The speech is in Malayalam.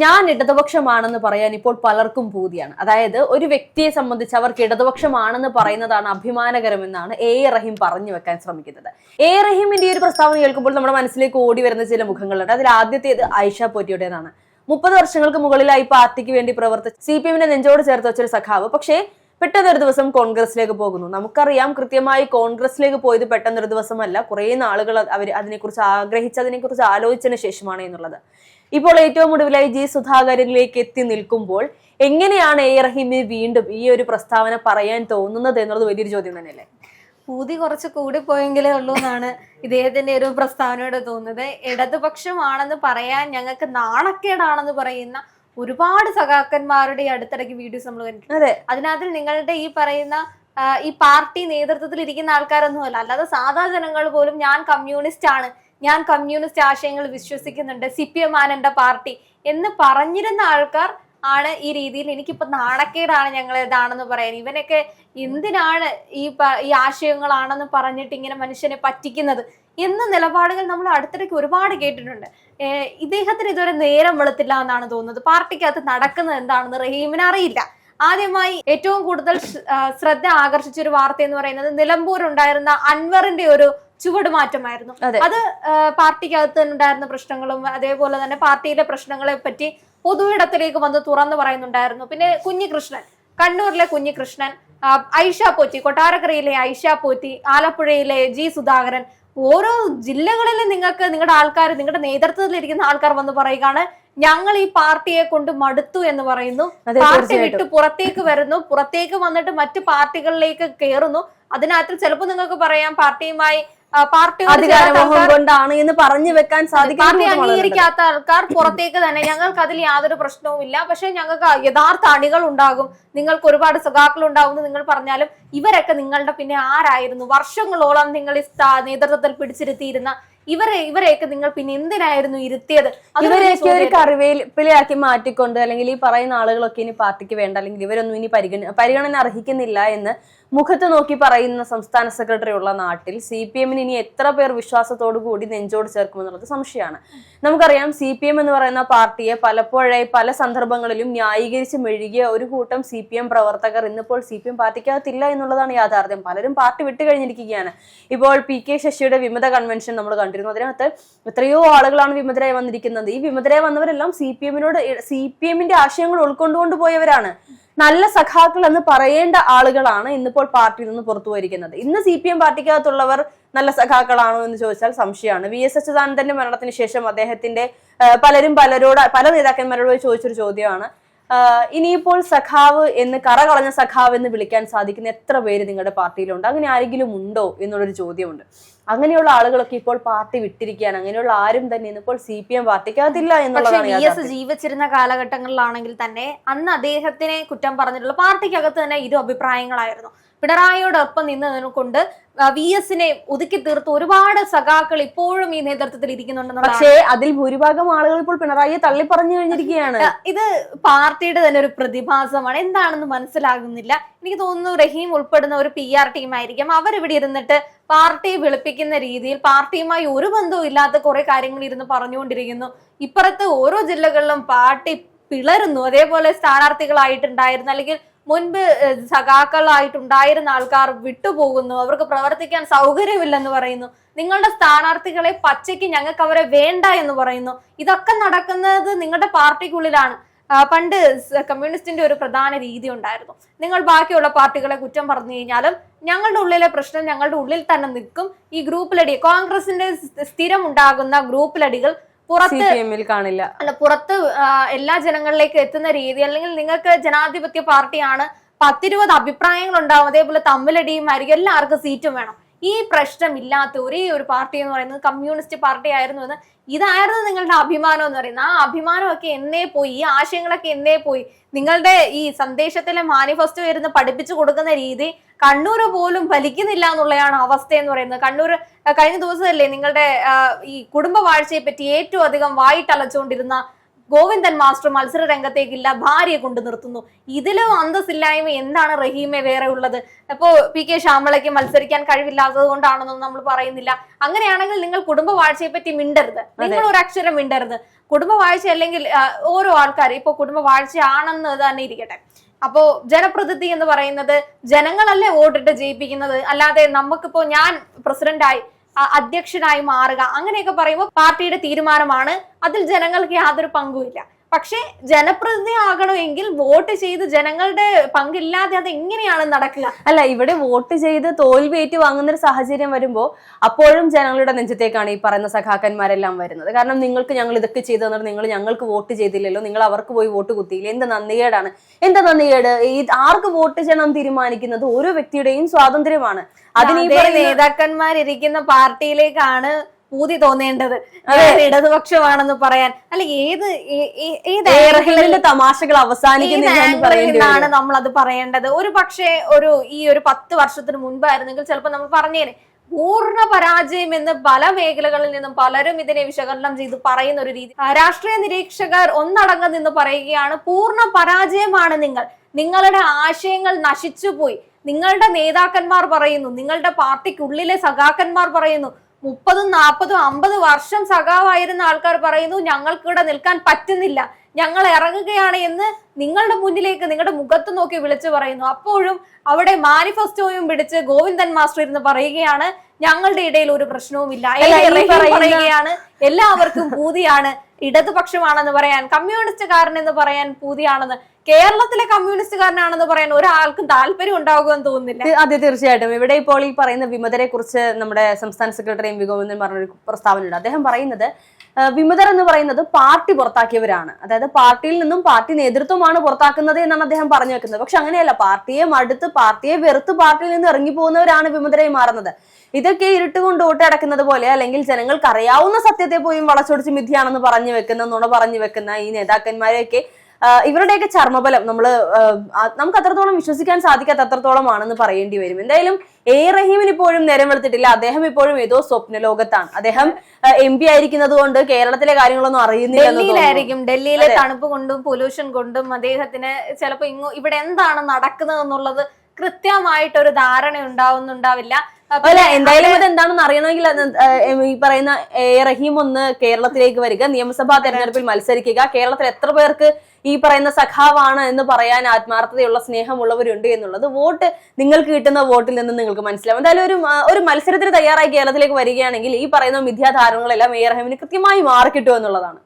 ഞാൻ ഇടതുപക്ഷമാണെന്ന് പറയാൻ ഇപ്പോൾ പലർക്കും പൂതിയാണ്. അതായത് ഒരു വ്യക്തിയെ സംബന്ധിച്ച് അവർക്ക് ഇടതുപക്ഷമാണെന്ന് പറയുന്നതാണ് അഭിമാനകരമെന്നാണ് റഹീം പറഞ്ഞു വെക്കാൻ ശ്രമിക്കുന്നത്. റഹീമിന്റെ ഈ ഒരു പ്രസ്താവന കേൾക്കുമ്പോൾ നമ്മുടെ മനസ്സിലേക്ക് ഓടി വരുന്ന ചില മുഖങ്ങളുണ്ട്. അതിൽ ആദ്യത്തേത് ആയിഷ പോറ്റിയുടേതാണ്. 30 വർഷങ്ങൾക്ക് മുകളിലായി പാർട്ടിക്ക് വേണ്ടി പ്രവർത്തിച്ച് CPM-നെ നെഞ്ചോട് ചേർത്ത് വെച്ചൊരു സഖാവ്. പക്ഷേ പെട്ടെന്നൊരു ദിവസം കോൺഗ്രസിലേക്ക് പോകുന്നു. നമുക്കറിയാം, കൃത്യമായി കോൺഗ്രസിലേക്ക് പോയത് പെട്ടെന്നൊരു ദിവസമല്ല, കുറെ നാളുകൾ അവർ അതിനെക്കുറിച്ച് അതിനെക്കുറിച്ച് ആലോചിച്ചതിന് ശേഷമാണ് എന്നുള്ളത്. ഇപ്പോൾ ഏറ്റവും ഒടുവിലായി സുധാകരനിലേക്ക് എത്തി നിൽക്കുമ്പോൾ എങ്ങനെയാണ് റഹീമിന് വീണ്ടും ഈ ഒരു പ്രസ്താവന പറയാൻ തോന്നുന്നത് എന്നുള്ളത് വലിയൊരു ചോദ്യം തന്നെയല്ലേ. പൂതി കുറച്ച് കൂടിപ്പോയെങ്കിലേ ഉള്ളൂ എന്നാണ് ഇദ്ദേഹത്തിന്റെ ഒരു പ്രസ്താവനയോട് തോന്നുന്നത്. ഇടതുപക്ഷമാണെന്ന് പറയാൻ ഞങ്ങൾക്ക് നാണക്കേടാണെന്ന് പറയുന്ന ഒരുപാട് സഖാക്കന്മാരുടെ അടുത്തിടയ്ക്ക് വീഡിയോസ് നമ്മൾ കണ്ടിട്ടുണ്ട്. അതിനകത്ത് നിങ്ങളുടെ ഈ പറയുന്ന ഈ പാർട്ടി നേതൃത്വത്തിൽ ഇരിക്കുന്ന ആൾക്കാരൊന്നുമല്ല, അല്ലാതെ സാധാ ജനങ്ങൾ പോലും ഞാൻ കമ്മ്യൂണിസ്റ്റ് ആണ്, ഞാൻ കമ്മ്യൂണിസ്റ്റ് ആശയങ്ങൾ വിശ്വസിക്കുന്നുണ്ട്, CPM ആണ് എന്റെ പാർട്ടി എന്ന് പറഞ്ഞിരുന്ന ആൾക്കാർ ആണ് ഈ രീതിയിൽ എനിക്കിപ്പോ നാണക്കേടാണ് ഞങ്ങൾ ഇതാണെന്ന് പറയാൻ. ഇവനൊക്കെ എന്തിനാണ് ഈ ആശയങ്ങളാണെന്ന് പറഞ്ഞിട്ട് ഇങ്ങനെ മനുഷ്യനെ പറ്റിക്കുന്നത് എന്ന നിലപാടുകൾ നമ്മൾ അടുത്തിടയ്ക്ക് ഒരുപാട് കേട്ടിട്ടുണ്ട്. ഇദ്ദേഹത്തിന് ഇതുവരെ നേരം വെളുത്തില്ല എന്നാണ് തോന്നുന്നത്. പാർട്ടിക്കകത്ത് നടക്കുന്നത് എന്താണെന്ന് റഹീമിന് അറിയില്ല. ആദ്യമായി ഏറ്റവും കൂടുതൽ ശ്രദ്ധ ആകർഷിച്ച ഒരു വാർത്ത എന്ന് പറയുന്നത് നിലമ്പൂർ ഉണ്ടായിരുന്ന അൻവറിന്റെ ഒരു ചുവടുമാറ്റമായിരുന്നു. അത് പാർട്ടിക്കകത്ത് ഉണ്ടായിരുന്ന പ്രശ്നങ്ങളും അതേപോലെ തന്നെ പാർട്ടിയിലെ പ്രശ്നങ്ങളെ പറ്റി പൊതുവിടത്തിലേക്ക് വന്ന് തുറന്നു പറയുന്നുണ്ടായിരുന്നു. പിന്നെ കുഞ്ഞികൃഷ്ണൻ, കണ്ണൂരിലെ കുഞ്ഞികൃഷ്ണൻ, ഐഷ പോറ്റി, കൊട്ടാരക്കരയിലെ ഐഷ പോറ്റി, ആലപ്പുഴയിലെ സുധാകരൻ, ഓരോ ജില്ലകളിലും നിങ്ങൾക്ക് നിങ്ങളുടെ ആൾക്കാർ, നിങ്ങളുടെ നേതൃത്വത്തിലിരിക്കുന്ന ആൾക്കാർ വന്ന് പറയുകയാണ് ഞങ്ങൾ ഈ പാർട്ടിയെ കൊണ്ട് മടുത്തു എന്ന് പറയുന്നു. പാർട്ടി വിട്ട് പുറത്തേക്ക് വരുന്നു, പുറത്തേക്ക് വന്നിട്ട് മറ്റു പാർട്ടികളിലേക്ക് കയറുന്നു. അതിനകത്ത് ചിലപ്പോൾ നിങ്ങൾക്ക് പറയാം പാർട്ടിയുമായി കൊണ്ടാണ് എന്ന് പറഞ്ഞു വെക്കാൻ സാധിക്കും. പാർട്ടി അംഗീകരിക്കാത്ത ആൾക്കാർ പുറത്തേക്ക് തന്നെ ഞങ്ങൾക്ക് അതിൽ യാതൊരു പ്രശ്നവും ഇല്ല, പക്ഷെ ഞങ്ങൾക്ക് യഥാർത്ഥ അണികൾ ഉണ്ടാകും, നിങ്ങൾക്ക് ഒരുപാട് സഖാക്കൾ ഉണ്ടാകും എന്ന് നിങ്ങൾ പറഞ്ഞാലും ഇവരൊക്കെ നിങ്ങളുടെ പിന്നെ ആരായിരുന്നു? വർഷങ്ങളോളം നിങ്ങൾ ഈ നേതൃത്വത്തിൽ പിടിച്ചിരുത്തിയിരുന്ന ഇവരെയൊക്കെ നിങ്ങൾ പിന്നെ എന്തിനായിരുന്നു ഇരുത്തിയത്? ഇവരെയൊക്കെ ഒരു കറിവേപ്പിലയാക്കി മാറ്റിക്കൊണ്ട് അല്ലെങ്കിൽ ഈ പറയുന്ന ആളുകളൊക്കെ ഇനി പാർട്ടിക്ക് വേണ്ട, അല്ലെങ്കിൽ ഇവരൊന്നും ഇനി പരിഗണന അർഹിക്കുന്നില്ല എന്ന് മുഖത്ത് നോക്കി പറയുന്ന സംസ്ഥാന സെക്രട്ടറി ഉള്ള നാട്ടിൽ CPM-ന് ഇനി എത്ര പേർ വിശ്വാസത്തോടു കൂടി നെഞ്ചോട് ചേർക്കുമെന്നുള്ളത് സംശയമാണ്. നമുക്കറിയാം, CPM എന്ന് പറയുന്ന പാർട്ടിയെ പലപ്പോഴായി പല സന്ദർഭങ്ങളിലും ന്യായീകരിച്ച് മെഴുകിയ ഒരു കൂട്ടം CPM പ്രവർത്തകർ ഇന്നിപ്പോൾ CPM പാർട്ടിക്കകത്തില്ല എന്നുള്ളതാണ് യാഥാർത്ഥ്യം. പലരും പാർട്ടി വിട്ടുകഴിഞ്ഞിരിക്കുകയാണ്. ഇപ്പോൾ PK ശശിയുടെ വിമത കൺവെൻഷൻ നമ്മൾ കണ്ടിരുന്നു. അതിനകത്ത് എത്രയോ ആളുകളാണ് വിമതരായി വന്നിരിക്കുന്നത്. ഈ വിമതരായി വന്നവരെല്ലാം CPM-ന്റെ ആശയങ്ങൾ ഉൾക്കൊണ്ടുകൊണ്ട് പോയവരാണ്. നല്ല സഖാക്കൾ എന്ന് പറയേണ്ട ആളുകളാണ് ഇന്നിപ്പോൾ പാർട്ടിയിൽ നിന്ന് പുറത്തു പോയിരിക്കുന്നത്. ഇന്ന് CPM പാർട്ടിക്കകത്തുള്ളവർ നല്ല സഖാക്കളാണോ എന്ന് ചോദിച്ചാൽ സംശയമാണ്. VS അച്യുതാനന്ദന്റെ മരണത്തിന് ശേഷം അദ്ദേഹത്തിന്റെ പല നേതാക്കന്മാരോട് ചോദിച്ചൊരു ചോദ്യമാണ്, ഇനിയിപ്പോൾ സഖാവ് എന്ന് കറകളഞ്ഞ സഖാവ് എന്ന് വിളിക്കാൻ സാധിക്കുന്ന എത്ര പേര് നിങ്ങളുടെ പാർട്ടിയിലുണ്ട്? അങ്ങനെ ആരെങ്കിലും ഉണ്ടോ എന്നുള്ളൊരു ചോദ്യമുണ്ട്. അങ്ങനെയുള്ള ആളുകളൊക്കെ ഇപ്പോൾ പാർട്ടി വിട്ടിരിക്കുകയാണ്. അങ്ങനെയുള്ള ആരും തന്നെ ഇന്നിപ്പോൾ CPM പാർട്ടിക്കകത്തില്ല എന്നുള്ളതാണ്. VS ജീവിച്ചിരുന്ന കാലഘട്ടങ്ങളിലാണെങ്കിൽ തന്നെ അന്ന് അദ്ദേഹത്തിനെ കുറ്റം പറഞ്ഞിട്ടുള്ള പാർട്ടിക്കകത്ത് തന്നെ ഇരു അഭിപ്രായങ്ങളായിരുന്നു. പിണറായിയോടൊപ്പം നിന്നതിനെ കൊണ്ട് VS-നെ ഒതുക്കി തീർത്ത് ഒരുപാട് സഖാക്കൾ ഇപ്പോഴും ഈ നേതൃത്വത്തിൽ ഇരിക്കുന്നുണ്ടെന്ന്. പക്ഷേ അതിൽ ഭൂരിഭാഗം ആളുകൾ ഇപ്പോൾ പിണറായിയെ തള്ളി പറഞ്ഞു കഴിഞ്ഞിരിക്കുകയാണ്. ഇത് പാർട്ടിയുടെ തന്നെ ഒരു പ്രതിഭാസമാണ്, എന്താണെന്ന് മനസ്സിലാകുന്നില്ല. എനിക്ക് തോന്നുന്നു റഹീം ഉൾപ്പെടുന്ന ഒരു PR ടീമായിരിക്കും. അവരിവിടെ ഇരുന്നിട്ട് പാർട്ടിയെ വെളുപ്പിക്കുന്ന രീതിയിൽ പാർട്ടിയുമായി ഒരു ബന്ധവും ഇല്ലാത്ത കുറെ കാര്യങ്ങൾ ഇരുന്ന് പറഞ്ഞുകൊണ്ടിരിക്കുന്നു. ഇപ്പുറത്ത് ഓരോ ജില്ലകളിലും പാർട്ടി പിളരുന്നു. അതേപോലെ സ്ഥാനാർത്ഥികളായിട്ടുണ്ടായിരുന്ന അല്ലെങ്കിൽ മുൻപ് സഖാക്കളായിട്ടുണ്ടായിരുന്ന ആൾക്കാർ വിട്ടുപോകുന്നു, അവർക്ക് പ്രവർത്തിക്കാൻ സൗകര്യമില്ലെന്ന് പറയുന്നു. നിങ്ങളുടെ സ്ഥാനാർത്ഥികളെ പച്ചയ്ക്ക് ഞങ്ങൾക്ക് അവരെ വേണ്ട എന്ന് പറയുന്നു. ഇതൊക്കെ നടക്കുന്നത് നിങ്ങളുടെ പാർട്ടിക്കുള്ളിലാണ്. പണ്ട് കമ്മ്യൂണിസ്റ്റിന്റെ ഒരു പ്രധാന രീതി ഉണ്ടായിരുന്നു, നിങ്ങൾ ബാക്കിയുള്ള പാർട്ടികളെ കുറ്റം പറഞ്ഞു കഴിഞ്ഞാലും ഞങ്ങളുടെ ഉള്ളിലെ പ്രശ്നം ഞങ്ങളുടെ ഉള്ളിൽ തന്നെ നിൽക്കും. ഈ ഗ്രൂപ്പിലടി, കോൺഗ്രസിന്റെ സ്ഥിരം ഉണ്ടാകുന്ന ഗ്രൂപ്പിലടികൾ കാണില്ല, പുറത്ത് എല്ലാ ജനങ്ങളിലേക്ക് എത്തുന്ന രീതി, അല്ലെങ്കിൽ നിങ്ങൾക്ക് ജനാധിപത്യ പാർട്ടിയാണ്, 10-20 അഭിപ്രായങ്ങൾ ഉണ്ടാവും, അതേപോലെ തമ്മിലടിയും ആയിരിക്കും, എല്ലാവർക്കും സീറ്റും വേണം. ഈ പ്രശ്നമില്ലാത്ത ഒരേ ഒരു പാർട്ടി എന്ന് പറയുന്നത് കമ്മ്യൂണിസ്റ്റ് പാർട്ടി ആയിരുന്നു എന്ന്, ഇതായിരുന്നു നിങ്ങളുടെ അഭിമാനം എന്ന് പറയുന്നത്. ആ അഭിമാനമൊക്കെ എന്നേ പോയി, ഈ ആശയങ്ങളൊക്കെ എന്നേ പോയി. നിങ്ങളുടെ ഈ സന്ദേശത്തിലെ മാനിഫെസ്റ്റോ ഇരുന്ന് പഠിപ്പിച്ചു കൊടുക്കുന്ന രീതി കണ്ണൂര് പോലും ഫലിക്കുന്നില്ല എന്നുള്ളതാണ് അവസ്ഥ എന്ന് പറയുന്നത്. കണ്ണൂര് കഴിഞ്ഞ ദിവസമല്ലേ നിങ്ങളുടെ ഈ കുടുംബ വാഴ്ചയെ പറ്റി ഏറ്റവും അധികം വായിട്ടലച്ചുകൊണ്ടിരുന്ന ഗോവിന്ദൻ മാസ്റ്റർ മത്സര രംഗത്തേക്കില്ല, ഭാര്യയെ കൊണ്ട് നിർത്തുന്നു. ഇതിലും അന്തസ്സില്ലായ്മ എന്താണ് റഹീമെ വേറെ ഉള്ളത്? ഇപ്പോ പി കെ ശ്യാമളയ്ക്ക് മത്സരിക്കാൻ കഴിവില്ലാത്തത് കൊണ്ടാണെന്നൊന്നും നമ്മൾ പറയുന്നില്ല. അങ്ങനെയാണെങ്കിൽ നിങ്ങൾ കുടുംബവാഴ്ചയെ പറ്റി മിണ്ടരുത്, നിങ്ങൾ ഒരു അക്ഷരം മിണ്ടരുത്. കുടുംബവാഴ്ച അല്ലെങ്കിൽ ഓരോ ആൾക്കാർ ഇപ്പൊ കുടുംബവാഴ്ച ആണെന്ന് തന്നെ ഇരിക്കട്ടെ, അപ്പോ ജനപ്രതിനിധി എന്ന് പറയുന്നത് ജനങ്ങളല്ലേ വോട്ടിട്ട് ജയിപ്പിക്കുന്നത്, അല്ലാതെ നമുക്കിപ്പോ ഞാൻ പ്രസിഡന്റായി അധ്യക്ഷനായി മാറുക അങ്ങനെയൊക്കെ പറയുമ്പോൾ പാർട്ടിയുടെ തീരുമാനമാണ്, അതിൽ ജനങ്ങൾക്ക് യാതൊരു പങ്കുമില്ല. പക്ഷെ ജനപ്രതിനിധി ആകണമെങ്കിൽ വോട്ട് ചെയ്ത് ജനങ്ങളുടെ പങ്കില്ലാതെ അത് എങ്ങനെയാണ് നടക്കുക? അല്ല, ഇവിടെ വോട്ട് ചെയ്ത് തോൽവിയേറ്റ് വാങ്ങുന്ന ഒരു സാഹചര്യം വരുമ്പോൾ അപ്പോഴും ജനങ്ങളുടെ നെഞ്ചത്തേക്കാണ് ഈ പറയുന്ന സഖാക്കന്മാരെല്ലാം വരുന്നത്. കാരണം നിങ്ങൾക്ക് ഞങ്ങൾ ഇതൊക്കെ ചെയ്തു തന്നിട്ട് നിങ്ങൾ ഞങ്ങൾക്ക് വോട്ട് ചെയ്തില്ലല്ലോ, നിങ്ങൾ അവർക്ക് പോയി വോട്ട് കുത്തിയില്ല, എന്ത് നന്ദികേടാണ്, എന്താ നന്ദികേട്? ഈ ആർക്ക് വോട്ട് ചെയ്യണം തീരുമാനിക്കുന്നത് ഓരോ വ്യക്തിയുടെയും സ്വാതന്ത്ര്യമാണ്. അതിന് നേതാക്കന്മാരിരിക്കുന്ന പാർട്ടിയിലേക്കാണ് ഊതി തോന്നേണ്ടത് ഇടതുപക്ഷമാണെന്ന് പറയാൻ. അല്ല, ഏത് തമാശകൾ അവസാനിക്കുന്നതാണ് നമ്മൾ അത് പറയേണ്ടത്? ഒരു പക്ഷേ ഈ ഒരു 10 വർഷത്തിന് മുൻപായിരുന്നെങ്കിൽ ചിലപ്പോൾ നമ്മൾ പറഞ്ഞേനെ പൂർണ്ണ പരാജയം എന്ന് പല മേഖലകളിൽ നിന്നും പലരും ഇതിനെ വിശകലനം ചെയ്ത് പറയുന്ന ഒരു രീതി. രാഷ്ട്രീയ നിരീക്ഷകർ ഒന്നടങ്കം നിന്ന് പറയുകയാണ്, പൂർണ്ണ പരാജയമാണ് നിങ്ങൾ, നിങ്ങളുടെ ആശയങ്ങൾ നശിച്ചുപോയി. നിങ്ങളുടെ നേതാക്കന്മാർ പറയുന്നു, നിങ്ങളുടെ പാർട്ടിക്കുള്ളിലെ സഖാക്കന്മാർ പറയുന്നു, 30, 40, 50 വർഷം സഖാവായിരുന്ന ആൾക്കാർ പറയുന്നു ഞങ്ങൾക്കിവിടെ നിൽക്കാൻ പറ്റുന്നില്ല, ഞങ്ങൾ ഇറങ്ങുകയാണ് എന്ന് നിങ്ങളുടെ മുന്നിലേക്ക് നിങ്ങളുടെ മുഖത്ത് നോക്കി വിളിച്ചു പറയുന്നു. അപ്പോഴും അവിടെ മാനിഫെസ്റ്റോയും പിടിച്ച് ഗോവിന്ദൻ മാസ്റ്റർ ഇരുന്ന് പറയുകയാണ് ഞങ്ങളുടെ ഇടയിൽ ഒരു പ്രശ്നവുമില്ല. പറയുകയാണ് എല്ലാവർക്കും പൂതിയാണ്, ഇടതുപക്ഷമാണെന്ന് പറയാൻ, കമ്മ്യൂണിസ്റ്റുകാരൻ എന്ന് പറയാൻ പൂതിയാണെന്ന്. കേരളത്തിലെ കമ്മ്യൂണിസ്റ്റുകാരനാണെന്ന് പറയാൻ ഒരാൾക്കും താല്പര്യം ഉണ്ടാകുമെന്ന് തോന്നുന്നില്ല. അതെ, തീർച്ചയായിട്ടും. ഇവിടെ ഇപ്പോൾ ഈ പറയുന്ന വിമതരെ കുറിച്ച് നമ്മുടെ സംസ്ഥാന സെക്രട്ടറി എം വി ഗോവിന്ദൻ പറഞ്ഞൊരു പ്രസ്താവനയുണ്ട്. അദ്ദേഹം പറയുന്നത് വിമതർ എന്ന് പറയുന്നത് പാർട്ടി പുറത്താക്കിയവരാണ്, അതായത് പാർട്ടിയിൽ നിന്നും പാർട്ടി നേതൃത്വമാണ് പുറത്താക്കുന്നത് എന്നാണ് അദ്ദേഹം പറഞ്ഞു വെക്കുന്നത്. പക്ഷെ അങ്ങനെയല്ല, പാർട്ടിയെ മടുത്ത് പാർട്ടിയെ വെറുത്ത് പാർട്ടിയിൽ നിന്ന് ഇറങ്ങി പോകുന്നവരാണ് വിമതരായി മാറുന്നത്. ഇതൊക്കെ ഇരുട്ടുകൊണ്ട് ഓട്ടടക്കുന്നത് പോലെ, അല്ലെങ്കിൽ ജനങ്ങൾക്ക് അറിയാവുന്ന സത്യത്തെ പോയും വളച്ചൊടിച്ച് മിഥ്യയാണെന്ന് പറഞ്ഞു വെക്കുന്ന, നുണ പറഞ്ഞു വെക്കുന്ന ഈ നേതാക്കന്മാരെയൊക്കെ ഇവരുടെയൊക്കെ ചർമ്മബലം നമുക്ക് അത്രത്തോളം വിശ്വസിക്കാൻ സാധിക്കാത്ത അത്രത്തോളം ആണെന്ന് പറയേണ്ടി വരും. എന്തായാലും റഹീമിന് ഇപ്പോഴും നേരം വെളുത്തിട്ടില്ല. അദ്ദേഹം ഇപ്പോഴും ഏതോ സ്വപ്ന ലോകത്താണ്. അദ്ദേഹം MP ആയിരിക്കുന്നത് കൊണ്ട് കേരളത്തിലെ കാര്യങ്ങളൊന്നും അറിയുന്നില്ല. ഡൽഹിയിലെ തണുപ്പ് കൊണ്ടും പൊല്യൂഷൻ കൊണ്ടും അദ്ദേഹത്തിന് ചിലപ്പോ ഇവിടെ എന്താണ് നടക്കുന്നത് എന്നുള്ളത് കൃത്യമായിട്ടൊരു ധാരണ ഉണ്ടാവുന്നുണ്ടാവില്ല. അല്ല, എന്തായാലും അത് എന്താണെന്ന് അറിയണമെങ്കിൽ ഈ പറയുന്ന റഹീം ഒന്ന് കേരളത്തിലേക്ക് വരിക, നിയമസഭാ തെരഞ്ഞെടുപ്പിൽ മത്സരിക്കുക. കേരളത്തിൽ എത്ര പേർക്ക് ഈ പറയുന്ന സഖാവാണ് എന്ന് പറയാൻ ആത്മാർത്ഥതയുള്ള സ്നേഹമുള്ളവരുണ്ട് എന്നുള്ളത് നിങ്ങൾക്ക് കിട്ടുന്ന വോട്ടിൽ നിന്ന് നിങ്ങൾക്ക് മനസ്സിലാവും. എന്തായാലും ഒരു മത്സരത്തിന് തയ്യാറായി കേരളത്തിലേക്ക് വരികയാണെങ്കിൽ ഈ പറയുന്ന മിഥ്യാധാരണകളെല്ലാം റഹീമിന് കൃത്യമായി മാറിക്കിട്ടും എന്നുള്ളതാണ്.